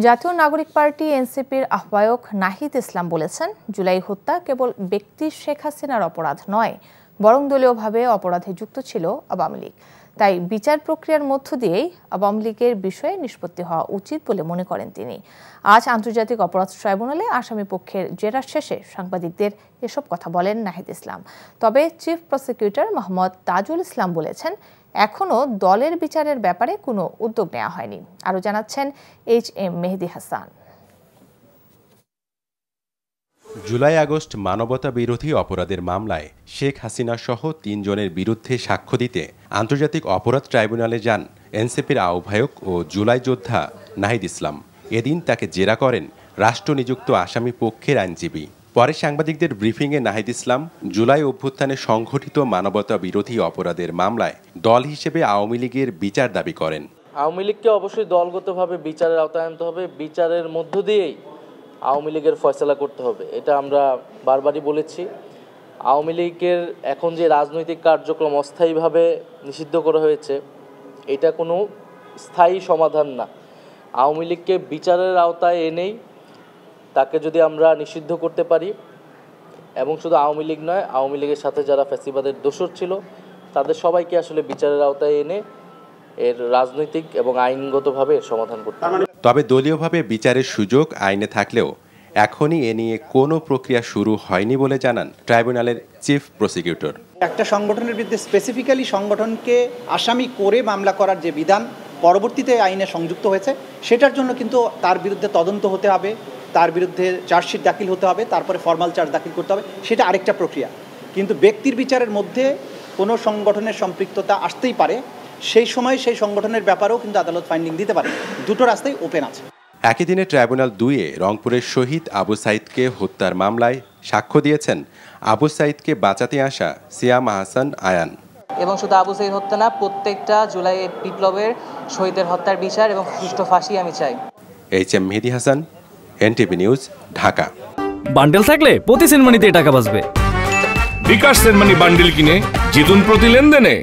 জাতীয় নাগরিক পার্টি এনসিপির আহ্বায়ক নাহিদ ইসলাম বলেছেন, জুলাই হত্যা কেবল ব্যক্তি শেখ হাসিনার অপরাধ নয়, বরং দলীয়ভাবে অপরাধে যুক্ত ছিল আওয়ামী লীগ। তাই বিচার প্রক্রিয়ার মধ্য দিয়েই আওয়ামী লীগের বিষয়ে নিষ্পত্তি হওয়া উচিত বলে মনে করেন তিনি। আজ আন্তর্জাতিক অপরাধ ট্রাইব্যুনালে আসামি পক্ষের জেরা শেষে সাংবাদিকদের এসব কথা বলেন নাহিদ ইসলাম। তবে চিফ প্রসিকিউটর মোহাম্মদ তাজুল ইসলাম বলেছেন, এখনও দলের বিচারের ব্যাপারে কোনো উদ্যোগ নেওয়া হয়নি। আরও জানাচ্ছেন HM Mehedi Hasan. July August মানবতা বিরোধী অপরাধের মামলায় শেখ হাসিনা সহ ৩ জনের বিরুদ্ধে সাক্ষ্য দিতে আন্তর্জাতিক অপরাধ ট্রাইব্যুনালে যান এনসিপির আহ্বায়ক ও জুলাই যোদ্ধা নাহিদ ইসলাম। এদিন তাকে জেরা করেন রাষ্ট্রনিযুক্ত আসামি পক্ষের আইনজীবী। পরে সাংবাদিকদের ব্রিফিংয়ে নাহিদ ইসলাম জুলাই অভ্যুত্থানে সংঘটিত মানবতা বিরোধী অপরাধের মামলায় দল হিসেবে আওয়ামী লীগের বিচার দাবি করেন। আওয়ামী লীগকে অবশ্যই দলগতভাবে বিচারের আওতায় আনতে হবে, বিচারের মধ্য দিয়েই আওয়ামী লীগের ফয়সালা করতে হবে। এটা আমরা বারবারই বলেছি। আওয়ামী লীগের এখন যে রাজনৈতিক কার্যক্রম অস্থায়ীভাবে নিষিদ্ধ করা হয়েছে, এটা কোনো স্থায়ী সমাধান না। আওয়ামী লীগকে বিচারের আওতায় এনেই তাকে যদি আমরা নিষিদ্ধ করতে পারি, এবং শুধু আওয়ামী লীগ নয়, আওয়ামী লীগের সাথে যারা ফ্যাসিবাদের দোসর ছিল তাদের সবাইকে আসলে বিচারের আওতায় এনে এর রাজনৈতিক এবং আইনগতভাবে এর সমাধান করতে হবে। তবে দলীয়ভাবে বিচারের সুযোগ আইনে থাকলেও এখনই এ নিয়ে কোনো প্রক্রিয়া শুরু হয়নি বলে জানান ট্রাইব্যুনালের চিফ প্রসিকিউটর। একটা সংগঠনের বিরুদ্ধে স্পেসিফিক্যালি সংগঠনকে আসামি করে মামলা করার যে বিধান পরবর্তীতে আইনে সংযুক্ত হয়েছে, সেটার জন্য কিন্তু তার বিরুদ্ধে তদন্ত হতে হবে, তার বিরুদ্ধে চার্জশিট দাখিল হতে হবে, তারপরে ফর্মাল চার্জ দাখিল করতে হবে, সেটা আরেকটা প্রক্রিয়া। কিন্তু ব্যক্তির বিচারের মধ্যে কোনো সংগঠনের সম্পৃক্ততা আসতেই পারে, সেই সময় সেই সংগঠনের ব্যাপারেও কিন্তু আদালত ফাইন্ডিং দিতে পারে। দুটো রাস্তাই ওপেন আছে। একই দিনে ট্রাইব্যুনাল 2-এ রংপুরের শহীদ আবু সাইদকে হত্যার মামলায় সাক্ষ্য দিয়েছেন আবু সাইদকে বাঁচাতে আসা সিয়াম আহসান আয়ান। এবং শুধু আবু সাইদ হত্যা না, প্রত্যেকটা জুলাই বিপ্লবের শহীদের হত্যার বিচার এবং সুষ্ঠু ফাঁসি আমি চাই। HM Mehedi Hasan, NTV news, Dhaka. Bundle থাকলে প্রতি সেনমানিতে টাকা বাঁচবে। বিকাশ সেনমানি বান্ডেল কিনে জিতুন প্রতি লেনদেনে।